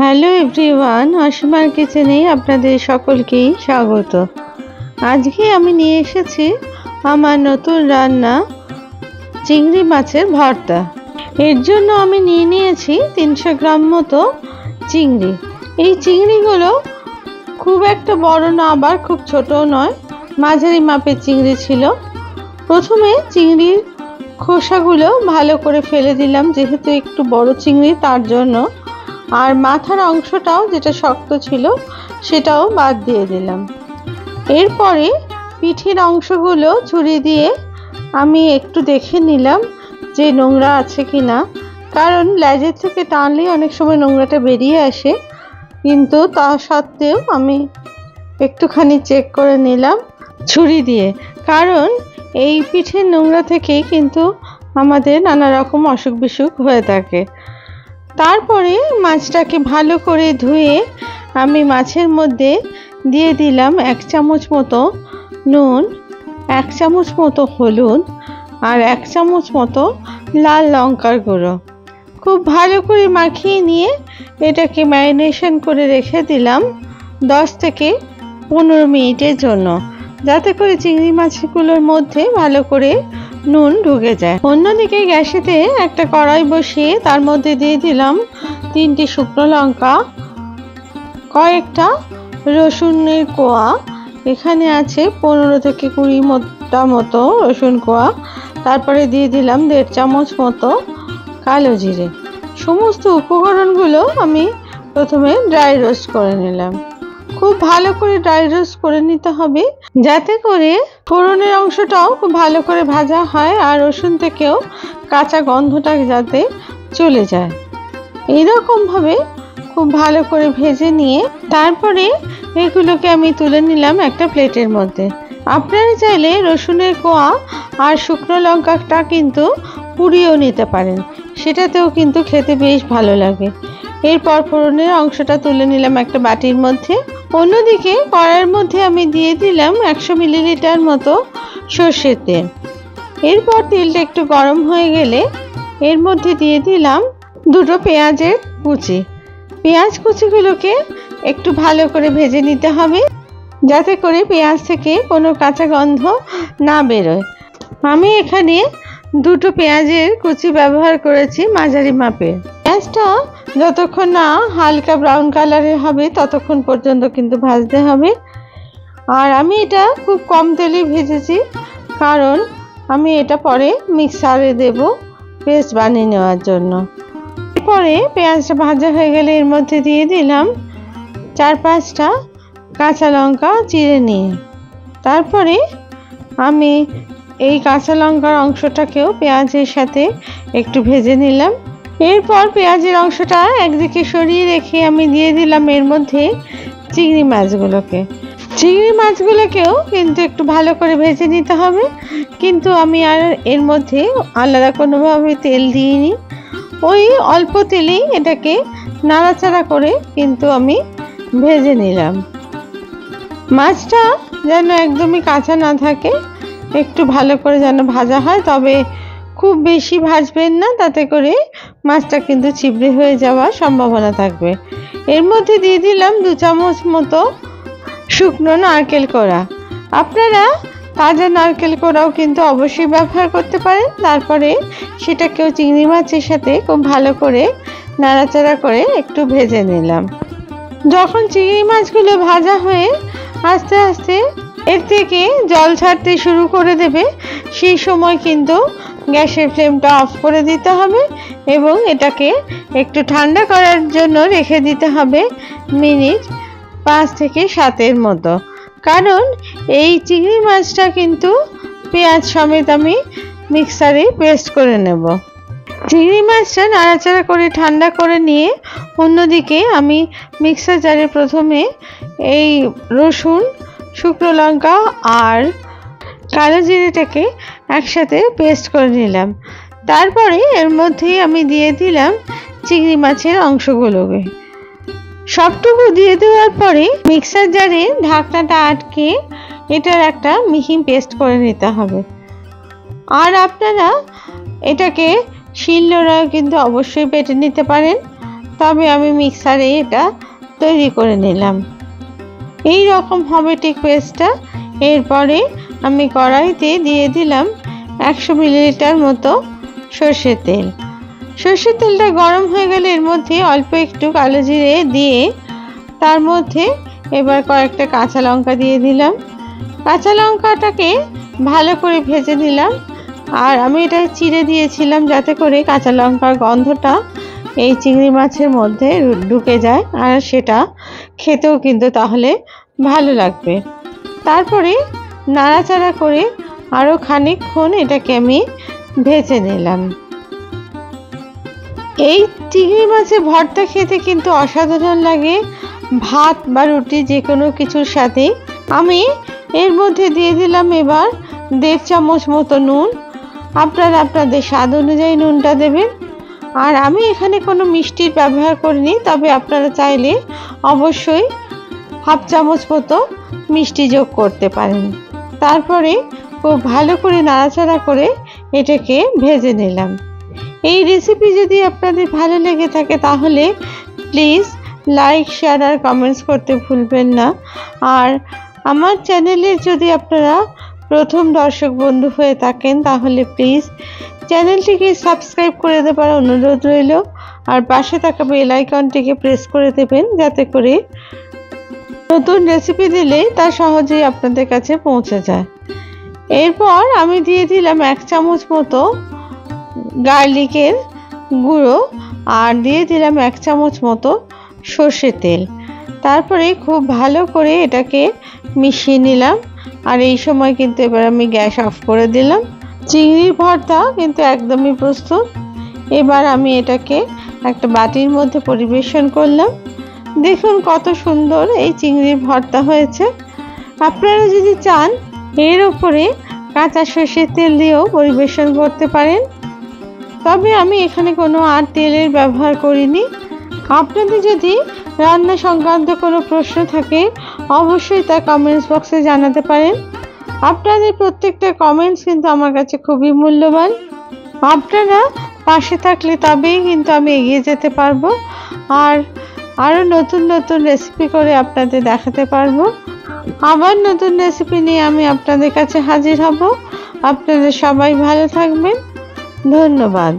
Hello everyone, অসীমার কিচেনে আপনাদের সকলকেই স্বাগত। আজকে আমি নিয়ে এসেছি আমার নতুন রান্না চিংড়ি মাছের ভর্তা। এর জন্য আমি নিয়ে নিয়েছি 300 গ্রাম মতো চিংড়ি। এই চিংড়িগুলো খুব একটা বড় না, আবার খুব ছোটও নয়, মাঝারি মাপের চিংড়ি ছিল। প্রথমে চিংড়ির খোসাগুলো ভালো করে ফেলে দিলাম, যেহেতু একটু বড় চিংড়ি তার জন্য। আর মাথার অংশটাও যেটা শক্ত ছিল সেটাও বাদ দিয়ে দিলাম। এরপরে পিঠের অংশগুলো ছুরি দিয়ে আমি একটু দেখে নিলাম যে নোংরা আছে কি না, কারণ লেজের থেকে টানলে অনেক সময় নোংরাটা বেরিয়ে আসে। কিন্তু তা সত্ত্বেও আমি একটুখানি চেক করে নিলাম ছুরি দিয়ে, কারণ এই পিঠের নোংরা থেকেই কিন্তু আমাদের নানা রকম অসুখ বিসুখ হয়ে থাকে। তারপরে মাছটাকে ভালো করে ধুয়ে আমি মাছের মধ্যে দিয়ে দিলাম 1 চামচ মতো নুন, 1 চামচ মতো হলুদ আর 1 চামচ মতো লাল লঙ্কার গুঁড়ো। খুব ভালো করে মাখিয়ে নিয়ে এটাকে ম্যারিনেশন করে রেখে দিলাম 10 থেকে 15 মিনিটের জন্য, যাতে করে চিংড়ি মাছগুলোর মধ্যে ভালো করে নুন ঢুকে যায়। অন্যদিকে গ্যাসেতে একটা কড়াই বসিয়ে তার মধ্যে দিয়ে দিলাম 3টি শুকনো লঙ্কা, কয়েকটা রসুনের কোয়া, এখানে আছে 15 থেকে 20টা মতো রসুন কোয়া। তারপরে দিয়ে দিলাম 1.5 চামচ মতো কালো জিরে। সমস্ত উপকরণগুলো আমি প্রথমে ড্রাই রোস্ট করে নিলাম। খুব ভালো করে ড্রাই রোস্ট করে নিতে হবে, যাতে করে ফোড়নের অংশটাও খুব ভালো করে ভাজা হয় আর রসুন থেকেও কাঁচা গন্ধটা যাতে চলে যায়। এইরকমভাবে খুব ভালো করে ভেজে নিয়ে তারপরে এগুলোকে আমি তুলে নিলাম একটা প্লেটের মধ্যে। আপনারা চাইলে রসুনের কোয়া আর শুকনো লঙ্কাটা কিন্তু পুড়িয়েও নিতে পারেন, সেটাতেও কিন্তু খেতে বেশ ভালো লাগে। এরপর ফোড়নের অংশটা তুলে নিলাম একটা বাটির মধ্যে। অন্যদিকে কড়াইয়ের মধ্যে আমি দিয়ে দিলাম 100 মিলিলিটার মতো সর্ষের তেল। এরপর তেলটা একটু গরম হয়ে গেলে এর মধ্যে দিয়ে দিলাম 2টো পেঁয়াজের কুচি। পেঁয়াজ কুচিগুলোকে একটু ভালো করে ভেজে নিতে হবে, যাতে করে পেঁয়াজ থেকে কোনো কাঁচা গন্ধ না বেরোয়। আমি এখানে 2টো পেঁয়াজের কুচি ব্যবহার করেছি মাঝারি মাপের। পেঁয়াজটা যতক্ষণ না হালকা ব্রাউন কালারের হবে ততক্ষণ পর্যন্ত কিন্তু ভাজতে হবে। আর আমি এটা খুব কম তেলে ভেজেছি, কারণ আমি এটা পরে মিক্সারে দেব পেস্ট বানিয়ে নেওয়ার জন্য। এরপরে পেঁয়াজটা ভাজা হয়ে গেলে এর মধ্যে দিয়ে দিলাম 4-5টা কাঁচা লঙ্কা চিড়ে নিয়ে। তারপরে আমি এই কাঁচা লঙ্কার অংশটাকেও পেঁয়াজের সাথে একটু ভেজে নিলাম। এরপর পেঁয়াজের অংশটা একদিকে সরিয়ে রেখে আমি দিয়ে দিলাম এর মধ্যে চিংড়ি মাছগুলোকে। চিংড়ি মাছগুলোকেও কিন্তু একটু ভালো করে ভেজে নিতে হবে, কিন্তু আমি আর এর মধ্যে আলাদা কোনোভাবে তেল দিইনি। ওই অল্প তেলেই এটাকে নাড়াচাড়া করে কিন্তু আমি ভেজে নিলাম। মাছটা যেন একদমই কাঁচা না থাকে, একটু ভালো করে যেন ভাজা হয়, তবে খুব বেশি ভাজবেন না, তাতে করে মাছটা কিন্তু চিবড়ে হয়ে যাওয়ার সম্ভাবনা থাকবে। এর মধ্যে দিয়ে দিলাম 2 চামচ মতো শুকনো নারকেল কোড়া। আপনারা তাজা নারকেল কোড়াও কিন্তু অবশ্যই ব্যবহার করতে পারেন। তারপরে সেটাকেও চিংড়ি মাছের সাথে খুব ভালো করে নাড়াচাড়া করে একটু ভেজে নিলাম। যখন চিংড়ি মাছগুলো ভাজা হয়ে আস্তে আস্তে এর থেকে জল ছাড়তে শুরু করে দেবে, সেই সময় কিন্তু গ্যাসের ফ্লেমটা অফ করে দিতে হবে এবং এটাকে একটু ঠান্ডা করার জন্য রেখে দিতে হবে মিনিট 5 থেকে 7 মতো। কারণ এই চিংড়ি মাছটা কিন্তু পেঁয়াজ সমেত আমি মিক্সারে পেস্ট করে নেব। চিংড়ি মাছটা নাড়াচাড়া করে ঠান্ডা করে নিয়ে অন্যদিকে আমি মিক্সার জারে প্রথমে এই রসুন, শুকনো লঙ্কা আর কালো জিরেটাকে একসাথে পেস্ট করে নিলাম। তারপরে এর মধ্যেই আমি দিয়ে দিলাম চিংড়ি মাছের অংশগুলোকে। সবটুকু দিয়ে দেওয়ার পরে মিক্সার জারে ঢাকনাটা আটকে এটার একটা মিহি পেস্ট করে নিতে হবে। আর আপনারা এটাকে শিলনোড়ায় কিন্তু অবশ্যই বেটে নিতে পারেন। তবে আমি মিক্সারে এটা তৈরি করে নিলাম। এই রকম হবে ঠিক পেস্টটা। এরপরে আমি কড়াইতে দিয়ে দিলাম 100 মিলিলিটার মতো সর্ষের তেল। সর্ষের তেলটা গরম হয়ে গেলে এর মধ্যে অল্প একটু কালো জিরে দিয়ে তার মধ্যে এবার কয়েকটা কাঁচা লঙ্কা দিয়ে দিলাম। কাঁচা লঙ্কাটাকে ভালো করে ভেজে নিলাম। আর আমি এটা চিড়ে দিয়েছিলাম যাতে করে কাঁচা লঙ্কার গন্ধটা এই চিংড়ি মাছের মধ্যে ঢুকে যায়, আর সেটা খেতেও কিন্তু তাহলে ভালো লাগবে। তারপরে নাড়াচাড়া করে আরও খানিকক্ষণ এটাকে আমি ভেজে নিলাম। এই চিংড়ি মাছের ভর্তা খেতে কিন্তু অসাধারণ লাগে ভাত বা রুটি যে কোনো কিছুর সাথে। আমি এর মধ্যে দিয়ে দিলাম এবার 1.5 চামচ মতো নুন। আপনারা আপনাদের স্বাদ অনুযায়ী নুনটা দেবেন। আর আমি এখানে কোনো মিষ্টির ব্যবহার করিনি, তবে আপনারা চাইলে অবশ্যই 1/2 চামচ মতো মিষ্টি যোগ করতে পারেন। তারপরে খুব ভালো করে নাড়াচাড়া করে এটাকে ভেজে নিলাম। এই রেসিপি যদি আপনাদের ভালো লেগে থাকে তাহলে প্লিজ লাইক, শেয়ার আর কমেন্টস করতে ভুলবেন না। আর আমার চ্যানেলের যদি আপনারা প্রথম দর্শক বন্ধু হয়ে থাকেন তাহলে প্লিজ চ্যানেলটিকে সাবস্ক্রাইব করে দেবার অনুরোধ রইল। আর পাশে থাকা বেল আইকনটিকে প্রেস করে দেবেন যাতে করে নতুন রেসিপি দিলেই তা সহজেই আপনাদের কাছে পৌঁছে যায়। এরপর আমি দিয়ে দিলাম 1 চামচ মতো গার্লিকের গুঁড়ো আর দিয়ে দিলাম 1 চামচ মতো সর্ষের তেল। তারপরে খুব ভালো করে এটাকে মিশিয়ে নিলাম। আর এই সময় কিন্তু এবার আমি গ্যাস অফ করে দিলাম। চিংড়ির ভর্তা কিন্তু একদমই প্রস্তুত। এবার আমি এটাকে একটা বাটির মধ্যে পরিবেশন করলাম। দেখুন কত সুন্দর এই চিংড়ির ভর্তা হয়েছে। আপনারা যদি চান এর উপরে কাঁচা সর্ষের তেল দিয়েও পরিবেশন করতে পারেন, তবে আমি এখানে কোনো আর তেলের ব্যবহার করিনি। আপনাদের যদি রান্না সংক্রান্ত কোনো প্রশ্ন থাকে অবশ্যই তা কমেন্টস বক্সে জানাতে পারেন। আপনাদের প্রত্যেকটা কমেন্টস কিন্তু আমার কাছে খুবই মূল্যবান। আপনারা পাশে থাকলে তবেই কিন্তু আমি এগিয়ে যেতে পারবো আর আরও নতুন নতুন রেসিপি করে আপনাদের দেখাতে পারবো। আবার নতুন রেসিপি নিয়ে আমি আপনাদের কাছে হাজির হব। আপনাদের সবাই ভালো থাকবেন। ধন্যবাদ।